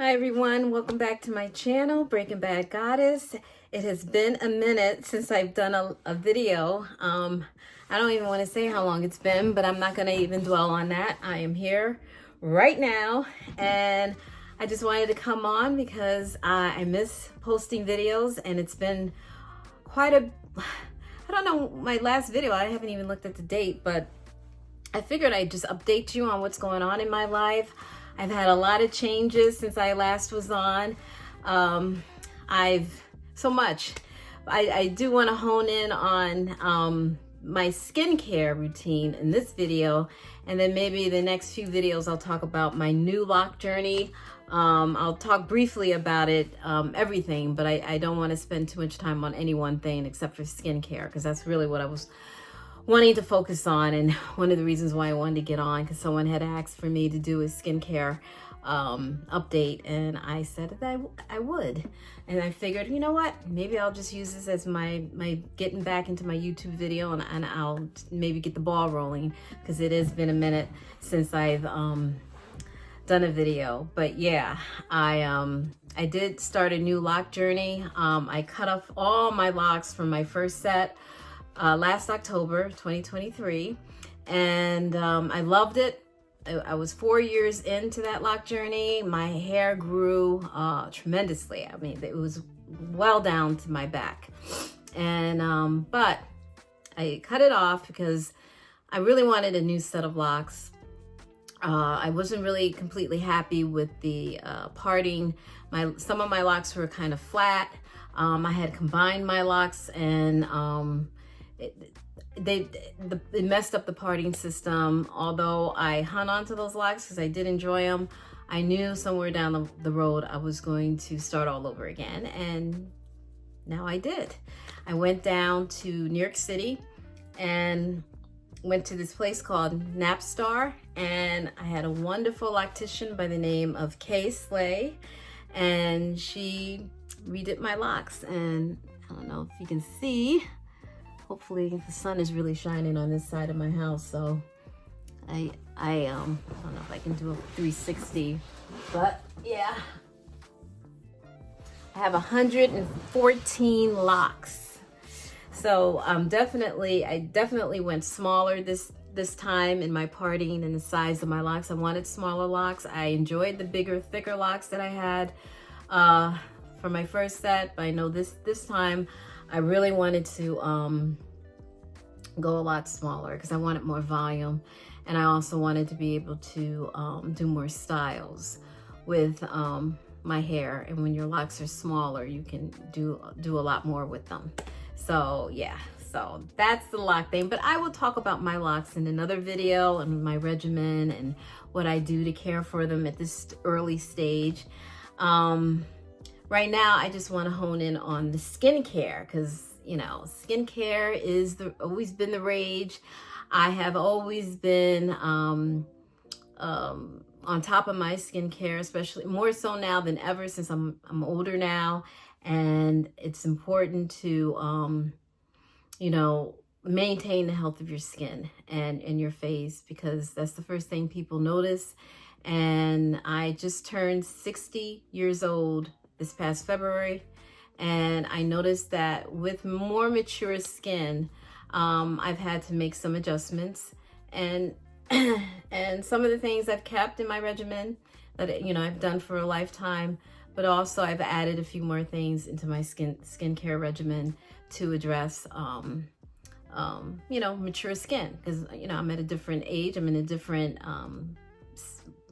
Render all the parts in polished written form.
Hi everyone, welcome back to my channel, Breaking Bad Goddess. It has been a minute since I've done a video. I don't even want to say how long it's been, but I'm not going to even dwell on that. I am here right now, and I just wanted to come on because I miss posting videos, and it's been quite a, I don't know, my last video, I haven't even looked at the date, but I figured I'd just update you on what's going on in my life. I've had a lot of changes since I last was on. So much. I do want to hone in on my skincare routine in this video, and then maybe the next few videos I'll talk about my new lock journey. I'll talk briefly about it, everything, but I don't want to spend too much time on any one thing except for skincare, because that's really what I was wanting to focus on, and one of the reasons why I wanted to get on, because someone had asked for me to do a skincare update, and I said that I would, and I figured, you know what, maybe I'll just use this as my getting back into my YouTube video, and I'll maybe get the ball rolling, because it has been a minute since I've done a video. But yeah, I did start a new lock journey. I cut off all my locks from my first set last October 2023, and I loved it. I was 4 years into that lock journey. My hair grew tremendously. I mean, it was well down to my back, and but I cut it off because I really wanted a new set of locks. I wasn't really completely happy with the parting. Some of my locks were kind of flat. I had combined my locks, and it messed up the parting system. Although I hung on to those locks because I did enjoy them, I knew somewhere down the road I was going to start all over again, and now I did. I went down to New York City and went to this place called Napstar, and I had a wonderful loctician by the name of Kay Slay, and she redid my locks. And I don't know if you can see, hopefully the sun is really shining on this side of my house, so I don't know if I can do a 360, but yeah, I have 114 locks. So I definitely went smaller this time in my parting and the size of my locks. I wanted smaller locks. I enjoyed the bigger, thicker locks that I had for my first set, but I know this time I really wanted to go a lot smaller because I wanted more volume, and I also wanted to be able to do more styles with my hair. And when your locks are smaller, you can do a lot more with them. So yeah, so that's the lock thing. But I will talk about my locks in another video, and my regimen and what I do to care for them at this early stage. Right now, I just want to hone in on the skincare, because, you know, skincare is always been the rage. I have always been on top of my skincare, especially more so now than ever, since I'm older now, and it's important to you know, maintain the health of your skin and your face, because that's the first thing people notice. And I just turned 60 years old this past February, and I noticed that with more mature skin, I've had to make some adjustments, and and some of the things I've kept in my regimen that, you know, I've done for a lifetime, but also I've added a few more things into my skincare regimen to address you know, mature skin, because, you know, I'm at a different age. I'm in a different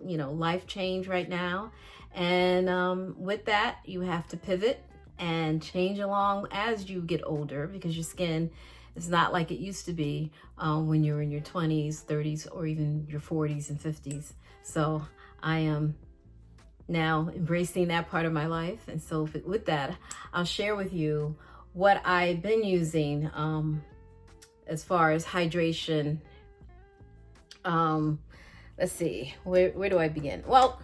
you know, life change right now, and with that, you have to pivot and change along as you get older, because your skin is not like it used to be when you're in your 20s, 30s, or even your 40s and 50s. So I am now embracing that part of my life, and so with that, I'll share with you what I've been using as far as hydration. Let's see, where do I begin? Well,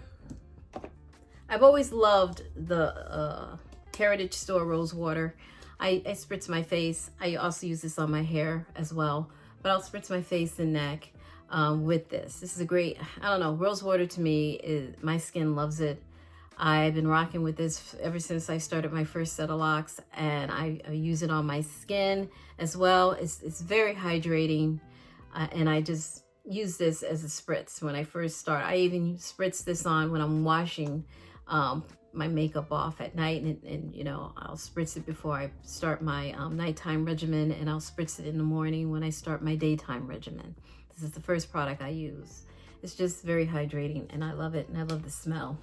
I've always loved the Heritage Store rose water. I spritz my face. I also use this on my hair as well, but I'll spritz my face and neck with this. This is a great, I don't know, rose water to me, my skin loves it. I've been rocking with this ever since I started my first set of locks, and I use it on my skin as well. It's very hydrating, and I just use this as a spritz when I first start. I even spritz this on when I'm washing my makeup off at night, and you know, I'll spritz it before I start my nighttime regimen, and I'll spritz it in the morning when I start my daytime regimen. This is the first product I use. It's just very hydrating, and I love it, and I love the smell.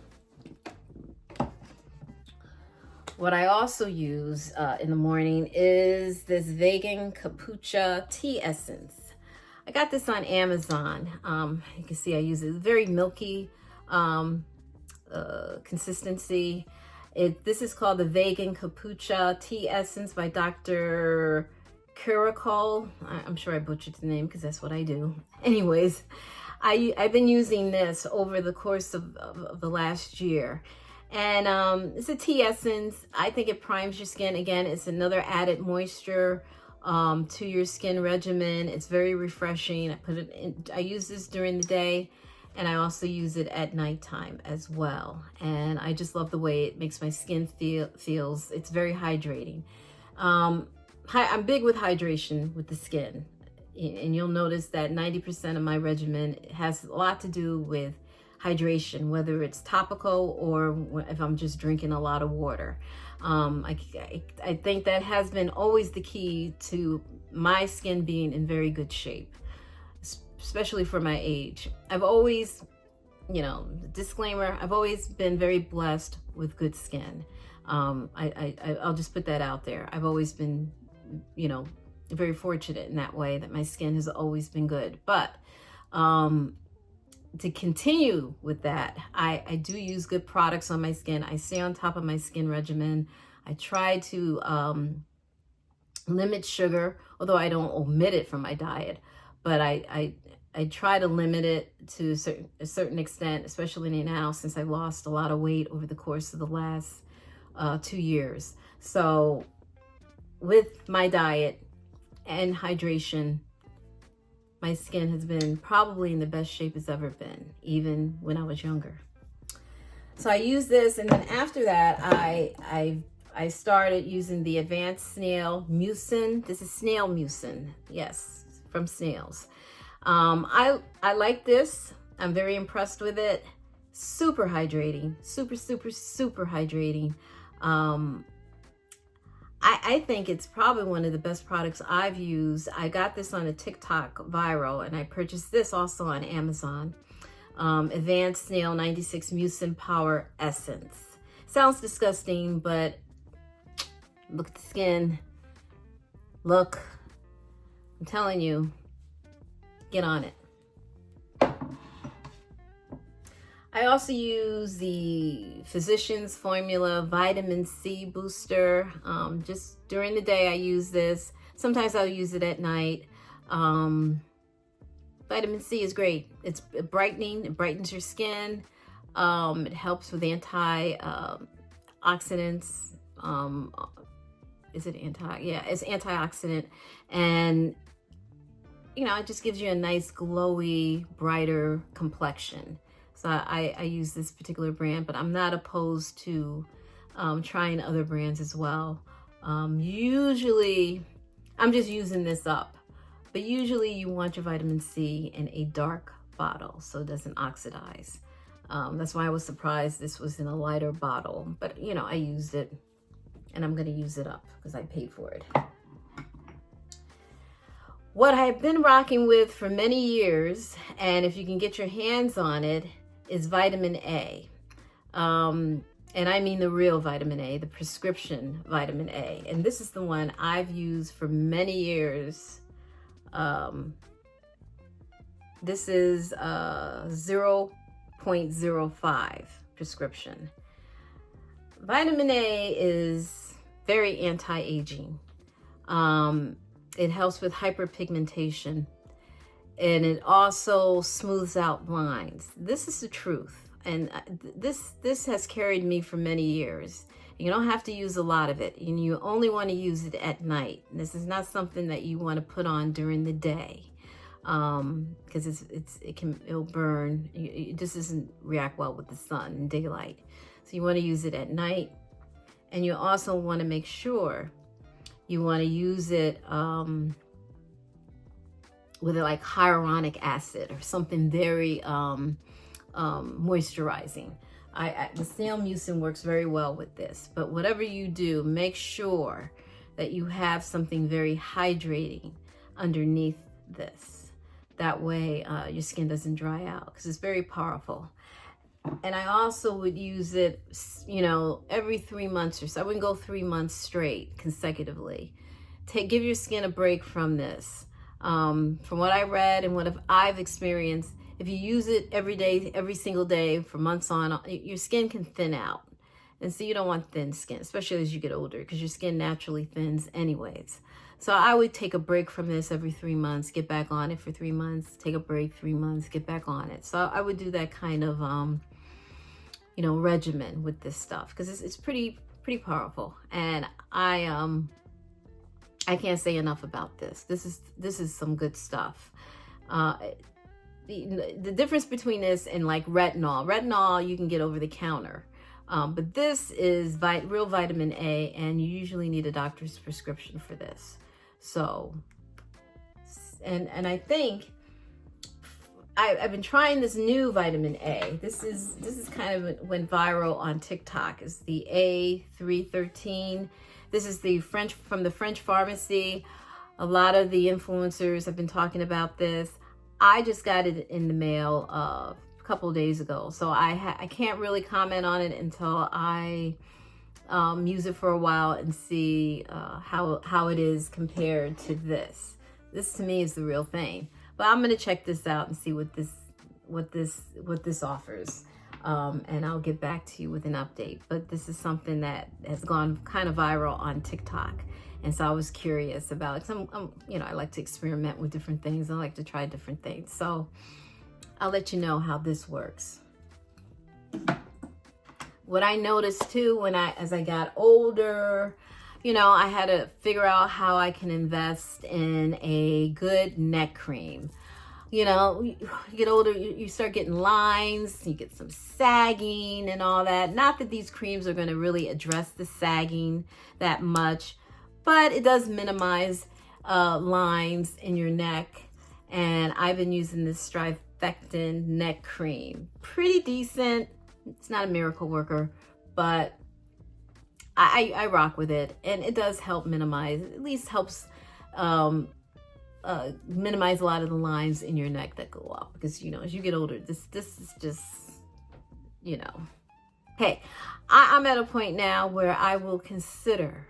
What I also use in the morning is this vegan kombucha tea essence. I got this on Amazon. You can see I use it. It's very milky consistency. This is called the Vegan Kombucha Tea Essence by Dr. Curacol. I'm sure I butchered the name because that's what I do. Anyways, I've been using this over the course of the last year. And it's a tea essence. I think it primes your skin. Again, it's another added moisture to your skin regimen. It's very refreshing. I use this during the day, and I also use it at nighttime as well. And I just love the way it makes my skin feels. It's very hydrating. I'm big with hydration with the skin. And you'll notice that 90% of my regimen has a lot to do with hydration, whether it's topical or if I'm just drinking a lot of water. I think that has been always the key to my skin being in very good shape, especially for my age. I've always, you know, disclaimer, I've always been very blessed with good skin. I'll just put that out there. I've always been, you know, very fortunate in that way, that my skin has always been good. But to continue with that, I do use good products on my skin. I stay on top of my skin regimen. I try to limit sugar, although I don't omit it from my diet, but I try to limit it to a certain extent, especially now since I lost a lot of weight over the course of the last 2 years. So with my diet and hydration, my skin has been probably in the best shape it's ever been, even when I was younger. So I use this, and then after that, I started using the Advanced Snail Mucin. This is snail mucin, yes, from snails. I like this. I'm very impressed with it. Super hydrating, super hydrating. I think it's probably one of the best products I've used. I got this on a TikTok viral, and I purchased this also on Amazon. Advanced Snail 96 Mucin Power Essence. Sounds disgusting, but look at the skin. Look, I'm telling you, get on it. I also use the Physicians Formula Vitamin C Booster. Just during the day I use this. Sometimes I'll use it at night. Vitamin C is great. It's brightening. It brightens your skin. It helps with antioxidants. Is it Yeah, it's antioxidant. And, you know, it just gives you a nice glowy, brighter complexion. So I use this particular brand, but I'm not opposed to trying other brands as well. Usually, I'm just using this up, but usually you want your vitamin C in a dark bottle so it doesn't oxidize. That's why I was surprised this was in a lighter bottle, but you know, I used it, and I'm gonna use it up because I paid for it. What I've been rocking with for many years, and if you can get your hands on it, is vitamin A. And I mean the real vitamin A, the prescription vitamin A. And this is the one I've used for many years. This is 0.05 prescription. Vitamin A is very anti-aging. It helps with hyperpigmentation, and it also smooths out lines. This is the truth, and this has carried me for many years. You don't have to use a lot of it, and you only want to use it at night. This is not something that you want to put on during the day, because it'll burn. It just doesn't react well with the sun and daylight. So you want to use it at night. And you also want to make sure you want to use it with like hyaluronic acid or something very moisturizing. The snail mucin works very well with this, but whatever you do, make sure that you have something very hydrating underneath this. That way your skin doesn't dry out, because it's very powerful. And I also would use it, you know, every 3 months or so. I wouldn't go 3 months straight consecutively. Give your skin a break from this. From what I read and what I've experienced, if you use it every day, every single day for months on, your skin can thin out. And so you don't want thin skin, especially as you get older, because your skin naturally thins anyways. So I would take a break from this every 3 months, get back on it for 3 months, take a break, 3 months, get back on it. So I would do that kind of, you know, regimen with this stuff, because it's pretty powerful. And I can't say enough about this. This is some good stuff. The difference between this and like retinol you can get over the counter. But this is real vitamin A, and you usually need a doctor's prescription for this. So, and I think I've been trying this new vitamin A. This is kind of went viral on TikTok. It's the A313. This is from the French pharmacy. A lot of the influencers have been talking about this. I just got it in the mail a couple of days ago, so I can't really comment on it until I use it for a while and see how it is compared to this. This to me is the real thing. But I'm gonna check this out and see what this offers, and I'll get back to you with an update. But this is something that has gone kind of viral on TikTok, and so I was curious about it. You know, I like to experiment with different things. I like to try different things. So I'll let you know how this works. What I noticed too, as I got older, you know, I had to figure out how I can invest in a good neck cream. You know, you get older, you start getting lines, you get some sagging and all that. Not that these creams are going to really address the sagging that much, but it does minimize lines in your neck. And I've been using this Strifectin neck cream. Pretty decent. It's not a miracle worker, but I rock with it, and it does help minimize, at least helps minimize a lot of the lines in your neck that go up, because, you know, as you get older, this is just, you know. Hey, I'm at a point now where I will consider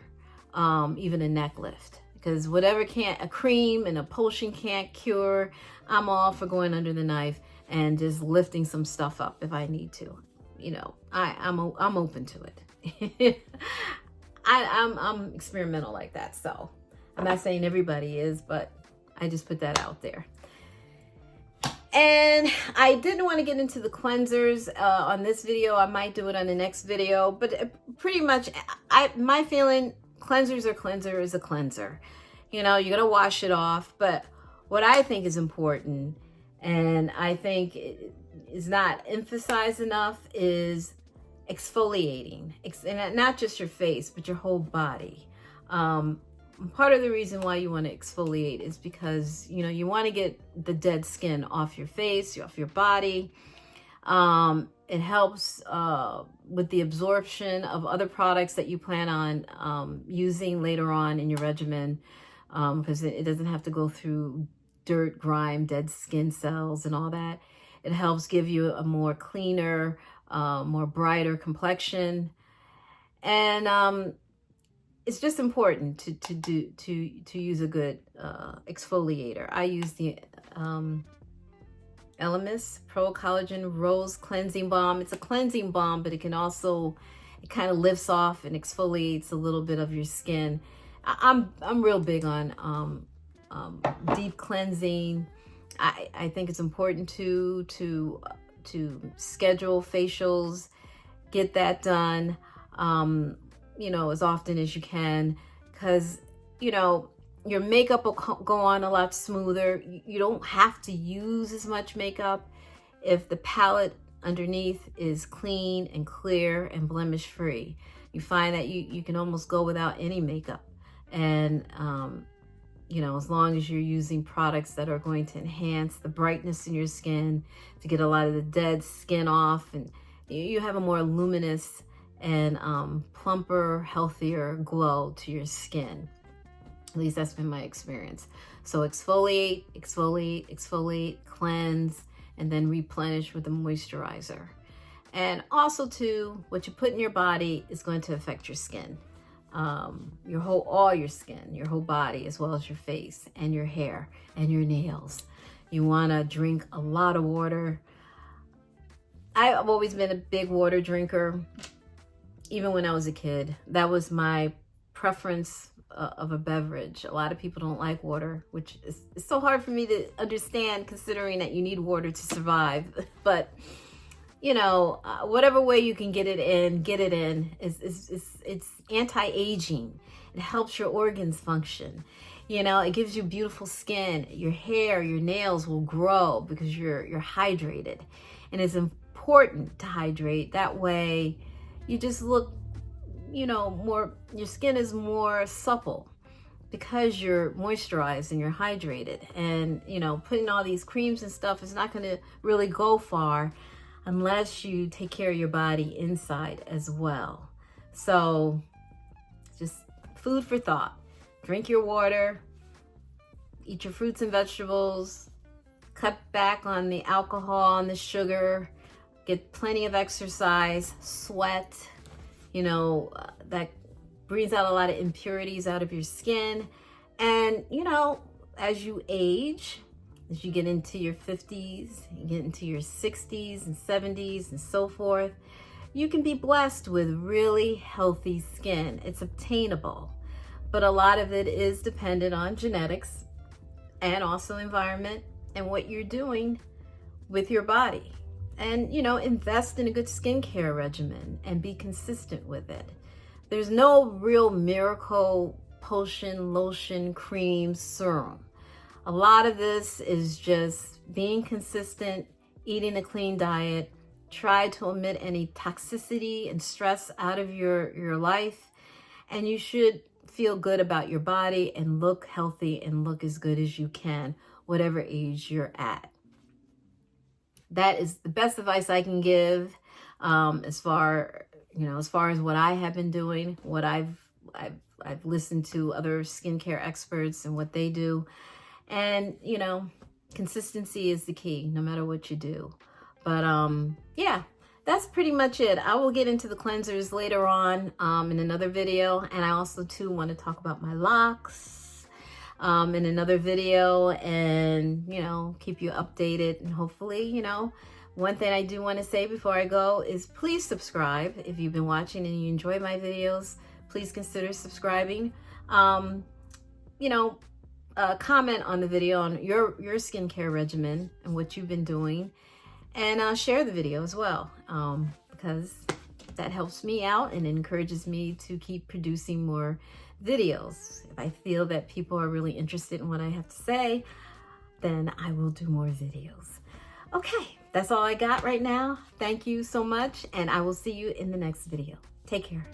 even a neck lift, because whatever a cream and a potion can't cure, I'm all for going under the knife and just lifting some stuff up if I need to. You know, I'm open to it. I'm experimental like that, so I'm not saying everybody is, but I just put that out there. And I didn't want to get into the cleansers on this video. I might do it on the next video, but pretty much my feeling, cleanser is a cleanser. You know, you're gonna wash it off, but what I think is important, and I think is not emphasized enough, is exfoliating, and not just your face, but your whole body. Part of the reason why you want to exfoliate is because, you know, you want to get the dead skin off your face, off your body. It helps with the absorption of other products that you plan on using later on in your regimen, because it doesn't have to go through dirt, grime, dead skin cells and all that. It helps give you a more cleaner, more brighter complexion. And it's just important to use a good exfoliator. I use the Elemis Pro Collagen Rose Cleansing Balm. It's a cleansing balm, but it can also, it kind of lifts off and exfoliates a little bit of your skin. I'm real big on deep cleansing. I think it's important to schedule facials, get that done, you know, as often as you can, because, you know, your makeup will go on a lot smoother. You don't have to use as much makeup if the palette underneath is clean and clear and blemish free. You find that you can almost go without any makeup. And, you know, as long as you're using products that are going to enhance the brightness in your skin, to get a lot of the dead skin off, and you have a more luminous and plumper, healthier glow to your skin. At least that's been my experience. So exfoliate, exfoliate, exfoliate, cleanse, and then replenish with a moisturizer. And also too, what you put in your body is going to affect your skin. All your skin, your whole body, as well as your face and your hair and your nails. You want to drink a lot of water. I've always been a big water drinker. Even when I was a kid, that was my preference of a beverage. A lot of people don't like water, which is so hard for me to understand, considering that you need water to survive. But you know, whatever way you can get it in. It's anti-aging. It helps your organs function. You know, it gives you beautiful skin. Your hair, your nails will grow because you're hydrated. And it's important to hydrate. That way you just look, you know, more, your skin is more supple because you're moisturized and you're hydrated. And, you know, putting all these creams and stuff is not going to really go far unless you take care of your body inside as well. So just food for thought. Drink your water, eat your fruits and vegetables, cut back on the alcohol and the sugar, get plenty of exercise, sweat, you know, that brings out a lot of impurities out of your skin. And, you know, as you age, as you get into your 50s, you get into your 60s and 70s and so forth, you can be blessed with really healthy skin. It's obtainable, but a lot of it is dependent on genetics and also environment and what you're doing with your body. And, you know, invest in a good skincare regimen and be consistent with it. There's no real miracle potion, lotion, cream, serum. A lot of this is just being consistent, eating a clean diet, try to omit any toxicity and stress out of your life, and you should feel good about your body and look healthy and look as good as you can, whatever age you're at. That is the best advice I can give as far as what I have been doing, what I've listened to other skincare experts and what they do. And, you know, consistency is the key, no matter what you do. But yeah, that's pretty much it. I will get into the cleansers later on in another video. And I also, too, want to talk about my locks in another video and, you know, keep you updated. And hopefully, you know, one thing I do want to say before I go is please subscribe. If you've been watching and you enjoy my videos, please consider subscribing. You know, comment on the video on your skincare regimen and what you've been doing, and share the video as well, because that helps me out and encourages me to keep producing more videos. If I feel that people are really interested in what I have to say, then I will do more videos. Okay, that's all I got right now. Thank you so much, and I will see you in the next video. Take care.